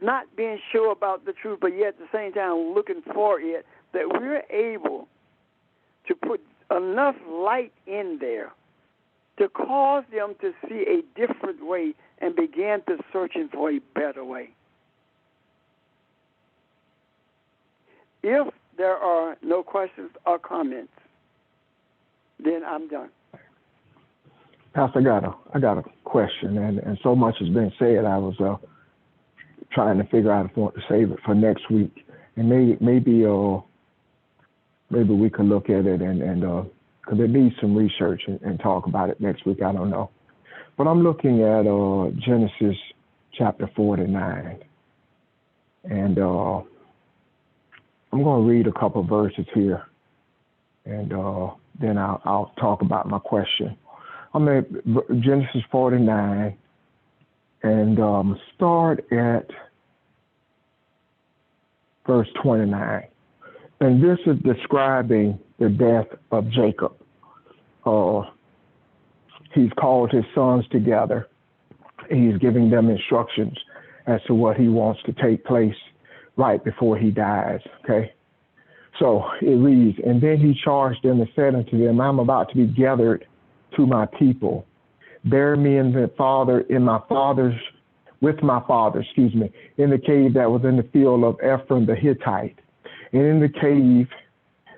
not being sure about the truth, but yet at the same time looking for it, that we're able to put enough light in there to cause them to see a different way and begin to searching for a better way. If there are no questions or comments, then I'm done. Pastor, I got a question, and so much has been said. I was trying to figure out if I want to save it for next week, and maybe we could look at it and because it needs some research and talk about it next week. I don't know, but I'm looking at Genesis chapter 49, and I'm going to read a couple verses here, and then I'll talk about my question. I'm at Genesis 49, and start at verse 29. And this is describing the death of Jacob. He's called his sons together. He's giving them instructions as to what he wants to take place right before he dies, okay? So it reads, and then he charged them and said unto them, I'm about to be gathered to my people. Bury me with my father, in the cave that was in the field of Ephron the Hittite, and in the cave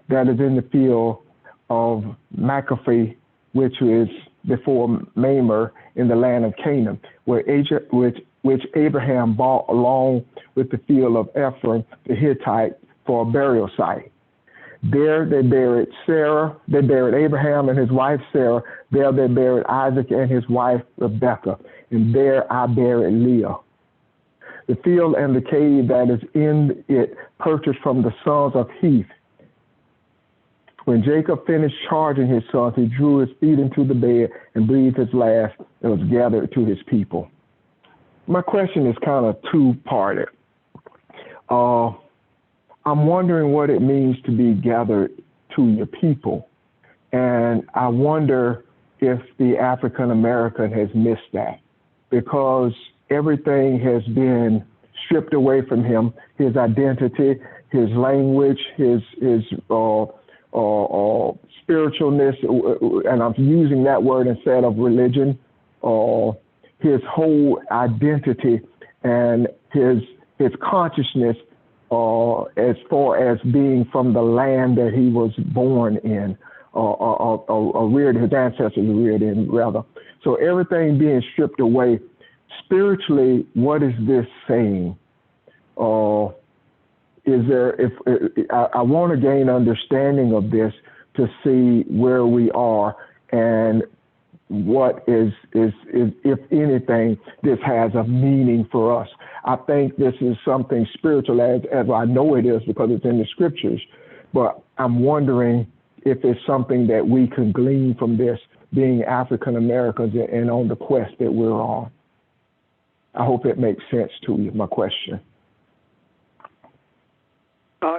that is in the field of Machpelah, which is before Mamre in the land of Canaan, which Abraham bought along with the field of Ephron the Hittite for a burial site. There they buried Sarah. They buried Abraham and his wife Sarah. There they buried Isaac and his wife Rebekah. And there I buried Leah. The field and the cave that is in it purchased from the sons of Heth. When Jacob finished charging his sons, he drew his feet into the bed and breathed his last and was gathered to his people. My question is kind of two-parted. I'm wondering what it means to be gathered to your people. And I wonder if the African American has missed that, because everything has been stripped away from him, his identity, his language, his spiritualness, and I'm using that word instead of religion, his whole identity and his consciousness as far as being from the land that he was born in, or reared, his ancestors reared in, rather. So everything being stripped away, spiritually, what is this saying? is there, if I want to gain understanding of this to see where we are and what is if anything, this has a meaning for us. I think this is something spiritual, as I know it is because it's in the scriptures, but I'm wondering if it's something that we can glean from this, being African Americans and on the quest that we're on. I hope it makes sense to you, my question.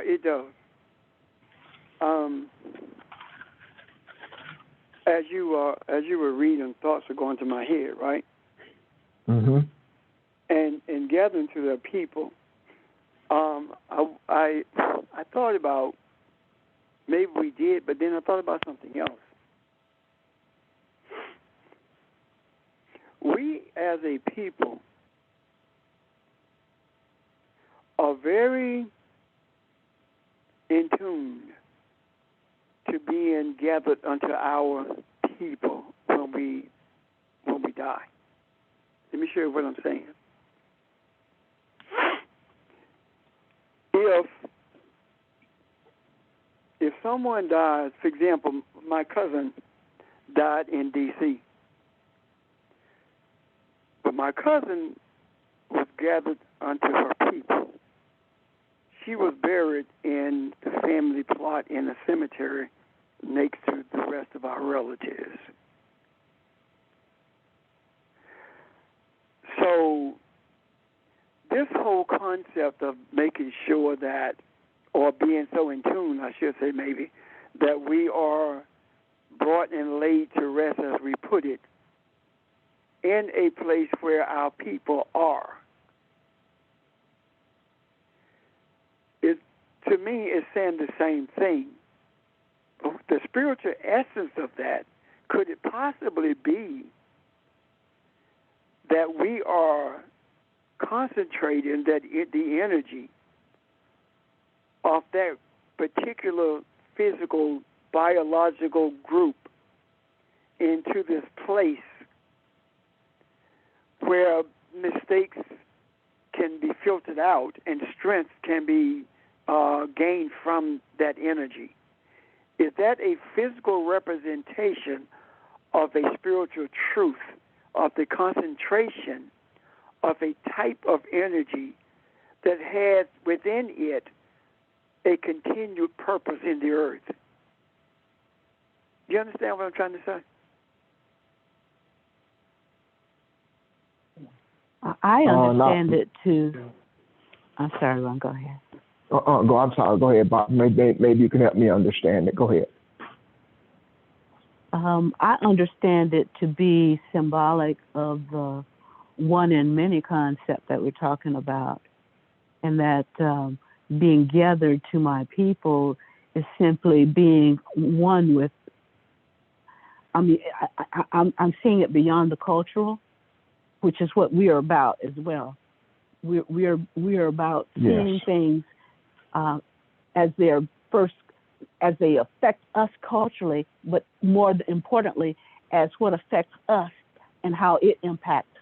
It does. As you were reading, thoughts were going to my head, right? Mm-hmm. And gathering to the people, I thought about maybe we did, but then I thought about something else. We as a people are very in tune to being gathered unto our people when we die. Let me show you what I'm saying. If someone dies, for example, my cousin died in D.C., but my cousin was gathered unto her people. She was buried in the family plot in a cemetery next to the rest of our relatives. So this whole concept of making sure that, or being so in tune, I should say maybe, that we are brought and laid to rest, as we put it, in a place where our people are, to me, it's saying the same thing. The spiritual essence of that, could it possibly be that we are concentrating the energy of that particular physical, biological group into this place where mistakes can be filtered out and strength can be gained from that energy? Is that a physical representation of a spiritual truth, of the concentration of a type of energy that has within it a continued purpose in the earth? Do you understand what I'm trying to say? I understand it too. I'm sorry, Ron, go ahead. I'm sorry. Go ahead, Bob. Maybe you can help me understand it. Go ahead. I understand it to be symbolic of the one and many concept that we're talking about, and that being gathered to my people is simply being one with. I mean, I'm seeing it beyond the cultural, which is what we are about as well. We are about seeing things as they affect us culturally, but more importantly, as what affects us and how it impacts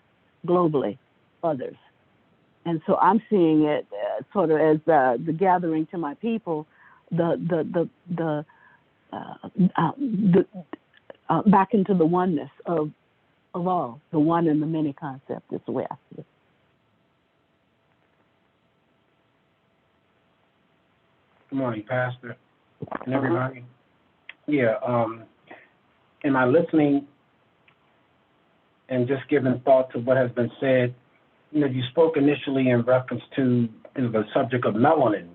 globally others. And so I'm seeing it sort of as the gathering to my people, back into the oneness of all, the one and the many concept is the way I see it. Good morning, Pastor, and everybody. Yeah, am I listening and just giving thought to what has been said? You know, you spoke initially in reference to the subject of melanin,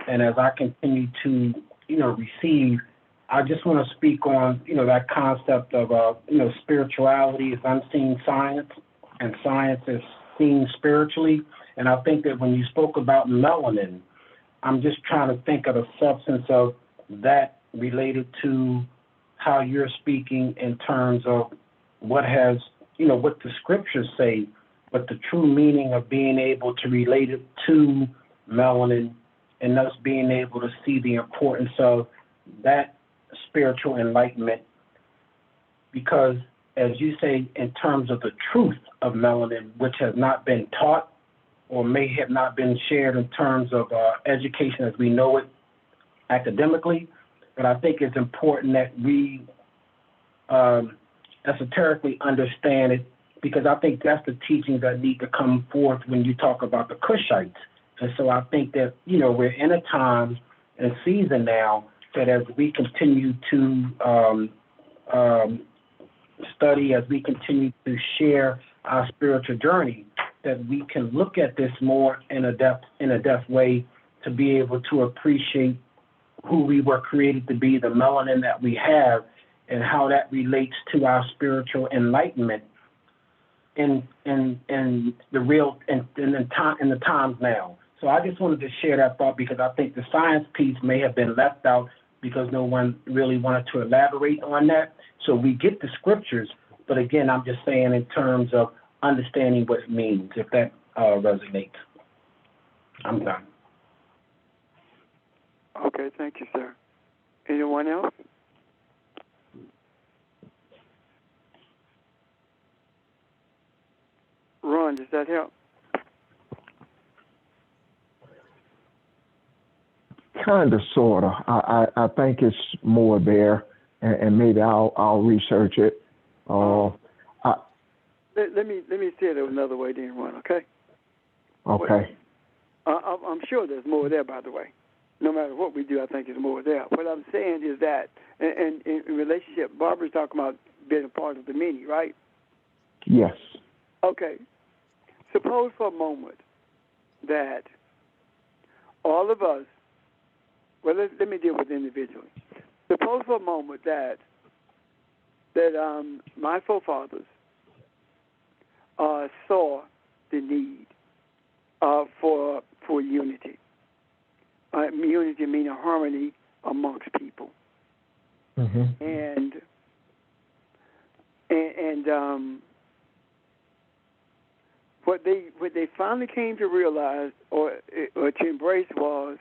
and as I continue to, receive, I just want to speak on, that concept of, spirituality is unseen science, and science is seen spiritually. And I think that when you spoke about melanin, I'm just trying to think of the substance of that related to how you're speaking in terms of what has, what the scriptures say, but the true meaning of being able to relate it to melanin and us being able to see the importance of that spiritual enlightenment. Because as you say, in terms of the truth of melanin, which has not been taught or may have not been shared in terms of education as we know it academically. But I think it's important that we esoterically understand it, because I think that's the teachings that need to come forth when you talk about the Kushites. And so I think that, we're in a time and season now that as we continue to study, as we continue to share our spiritual journey, that we can look at this more in a depth way to be able to appreciate who we were created to be, the melanin that we have, and how that relates to our spiritual enlightenment in the times now. So I just wanted to share that thought, because I think the science piece may have been left out because no one really wanted to elaborate on that. So we get the scriptures, but again, I'm just saying in terms of understanding what it means, if that resonates. I'm done. Okay, thank you, sir. Anyone else? Ron, does that help? Kind of, sort of. I think it's more there, and maybe I'll research it. Let me say it another way, then, Ron. Okay. Okay. I'm sure there's more there. By the way, no matter what we do, I think there's more there. What I'm saying is that, and in relationship, Barbara's talking about being a part of the many, right? Yes. Okay. Suppose for a moment that all of us, well, let me deal with individually. Suppose for a moment that my forefathers saw the need for unity. Unity meaning harmony amongst people. Mm-hmm. And what they finally came to realize or to embrace was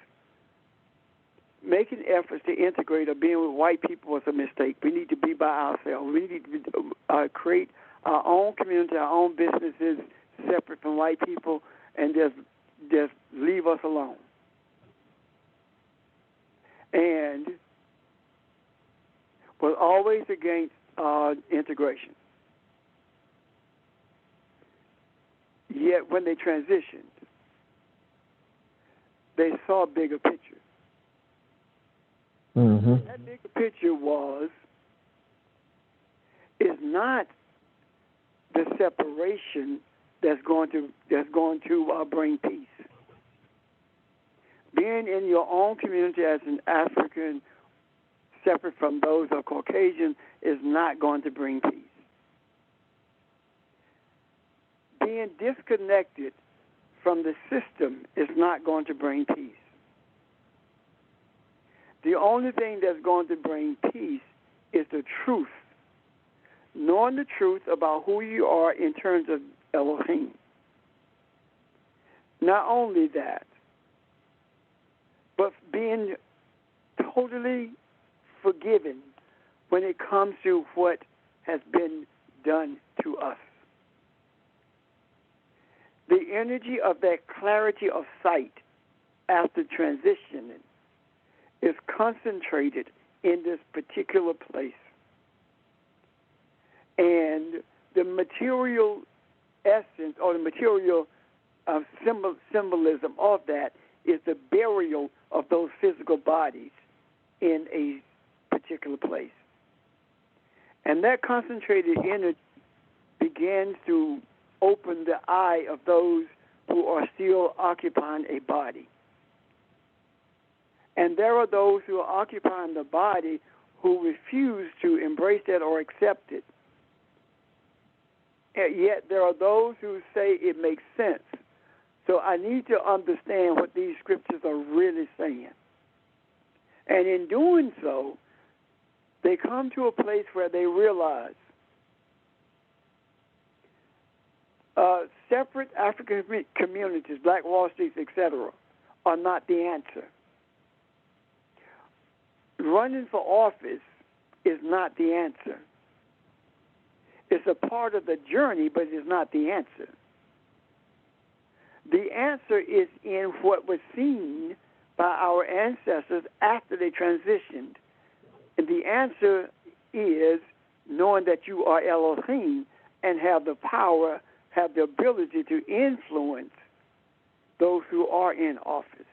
making efforts to integrate or being with white people was a mistake. We need to be by ourselves. We need to create our own community, our own businesses separate from white people, and just leave us alone. And was always against integration. Yet when they transitioned, they saw a bigger picture. Mm-hmm. That bigger picture is not the separation that's going to bring peace. Being in your own community as an African, separate from those of Caucasian, is not going to bring peace. Being disconnected from the system is not going to bring peace. The only thing that's going to bring peace is the truth. Knowing the truth about who you are in terms of Elohim. Not only that, but being totally forgiven when it comes to what has been done to us. The energy of that clarity of sight after transitioning is concentrated in this particular place. And the material essence or the material symbolism of that is the burial of those physical bodies in a particular place. And that concentrated energy begins to open the eye of those who are still occupying a body. And there are those who are occupying the body who refuse to embrace that or accept it. And yet there are those who say it makes sense. So I need to understand what these scriptures are really saying. And in doing so, they come to a place where they realize separate African communities, Black Wall Streets, etc., are not the answer. Running for office is not the answer. It's a part of the journey, but it's not the answer. The answer is in what was seen by our ancestors after they transitioned. And the answer is knowing that you are Elohim and have the power, have the ability to influence those who are in office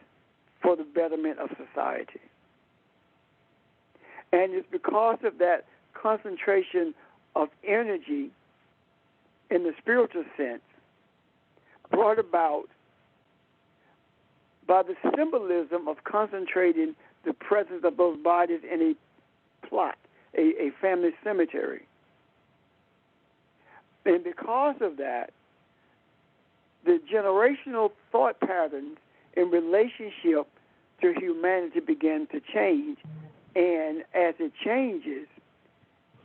for the betterment of society. And it's because of that concentration of energy in the spiritual sense brought about by the symbolism of concentrating the presence of those bodies in a plot, a family cemetery. And because of that, the generational thought patterns in relationship to humanity began to change. And as it changes,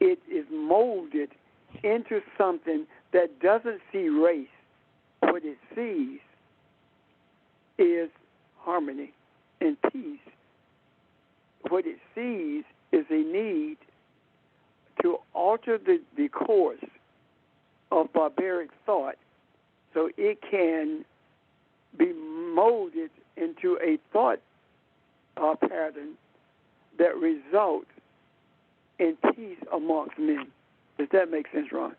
it is molded into something that doesn't see race. What it sees is harmony and peace. What it sees is a need to alter the course of barbaric thought so it can be molded into a thought pattern that results in peace amongst men. Does that make sense, Ron?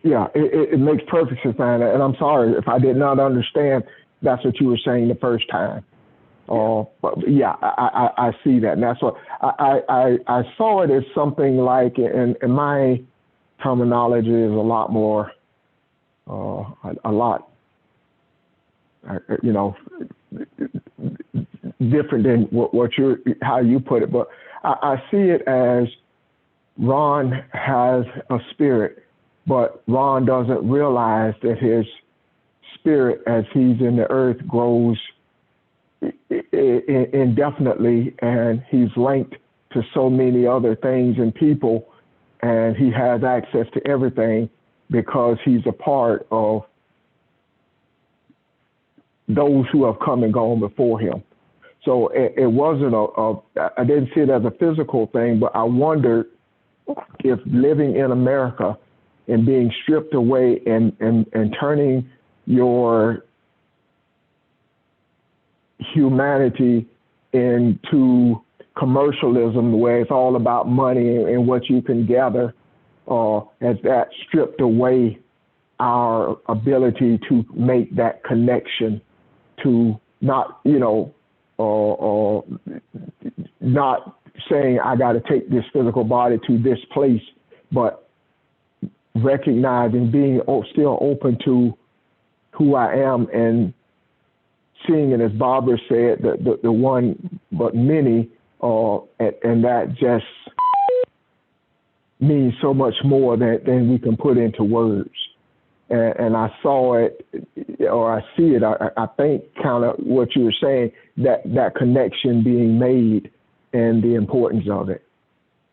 Yeah, it makes perfect sense, and I'm sorry if I did not understand that's what you were saying the first time. But yeah, I see that, and that's what I saw it as something like, and my terminology is a lot more, a lot, different than how you put it. But I see it as Ron has a spirit, but Ron doesn't realize that his spirit, as he's in the earth, grows indefinitely, and he's linked to so many other things and people, and he has access to everything because he's a part of those who have come and gone before him. So it wasn't I didn't see it as a physical thing, but I wondered if living in America and being stripped away and turning your humanity into commercialism, where it's all about money and what you can gather, as that stripped away our ability to make that connection, to not, not saying I got to take this physical body to this place, but recognizing, being still open to who I am, and seeing it, as Barbara said, the one but many, and that just means so much more than we can put into words. And I saw it, or I see it, I think kind of what you were saying, that connection being made and the importance of it.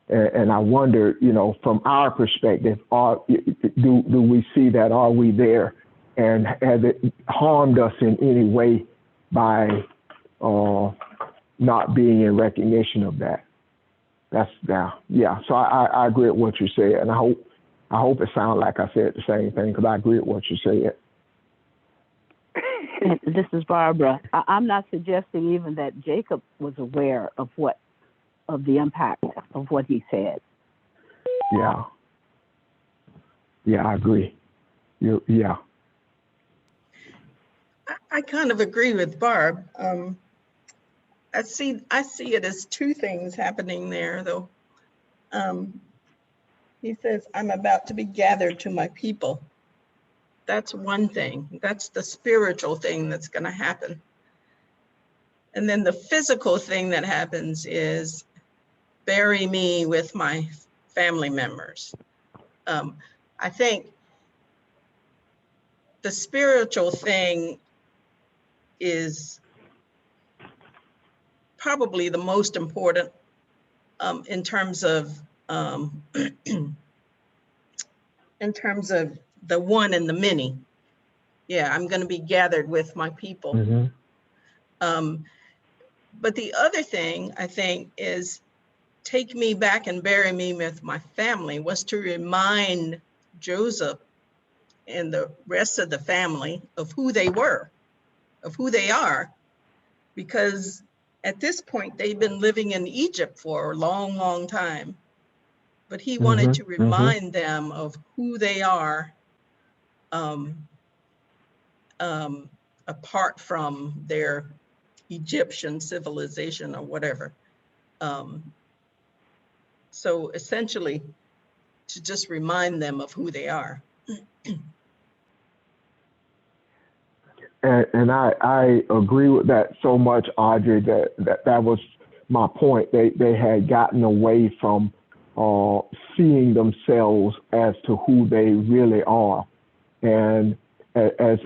And I wonder, from our perspective, do we see that? Are we there? And has it harmed us in any way by not being in recognition of that? Yeah. So I agree with what you said, and I hope it sounds like I said the same thing, because I agree with what you said. This is Barbara. I'm not suggesting even that Jacob was aware of the impact of what he said. Yeah, I agree. Yeah. I kind of agree with Barb. I see it as two things happening there, though. He says, I'm about to be gathered to my people. That's one thing. That's the spiritual thing that's going to happen. And then the physical thing that happens is bury me with my family members. I think the spiritual thing is probably the most important in terms of the one and the many. Yeah, I'm going to be gathered with my people. Mm-hmm. But the other thing, I think, is take me back and bury me with my family, was to remind Joseph and the rest of the family of who they were, of who they are, because at this point they've been living in Egypt for a long, long time. But he wanted to remind them of who they are, apart from their Egyptian civilization or whatever. So essentially, to just remind them of who they are. And I agree with that so much, Audrey, that was my point. They had gotten away from seeing themselves as to who they really are. And as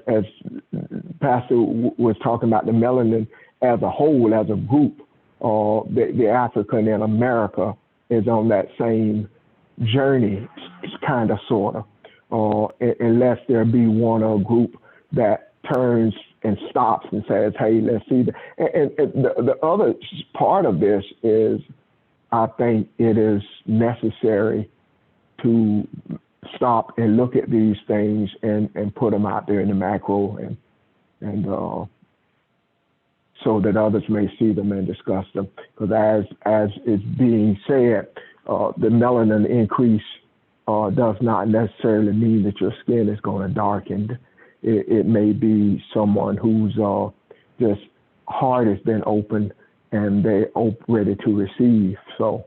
Pastor was talking about the melanin as a whole, as a group, the African in America is on that same journey, kind of, sort of, unless there be one or a group that turns and stops and says, hey, let's see. And the other part of this is, I think it is necessary to stop and look at these things and put them out there in the macro and so that others may see them and discuss them. Because as is being said, the melanin increase does not necessarily mean that your skin is going to darken. It may be someone whose just heart has been opened and they're ready to receive. So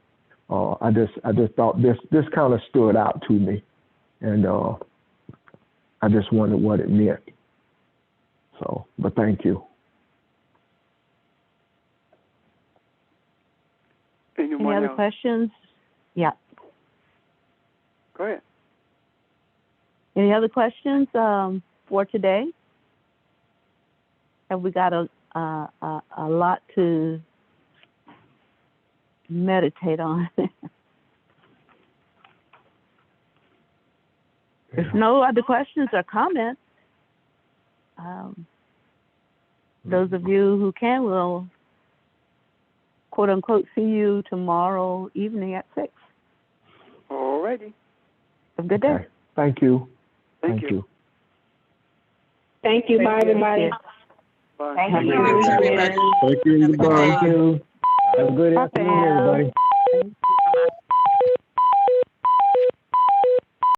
I just thought this kind of stood out to me, and I just wondered what it meant. So, but thank you. Any other questions? Yeah. Go ahead. Any other questions for today? Have we got a lot to meditate on? If no other questions or comments, those of you who can will, quote unquote, see you tomorrow evening at 6. All righty. Have a good day. Okay. Thank you. Thank you. Thank you. Bye, everybody. Bye. Thank Thank you. you, everybody. Thank you. Have a good day. Bye. Have a good afternoon, everybody.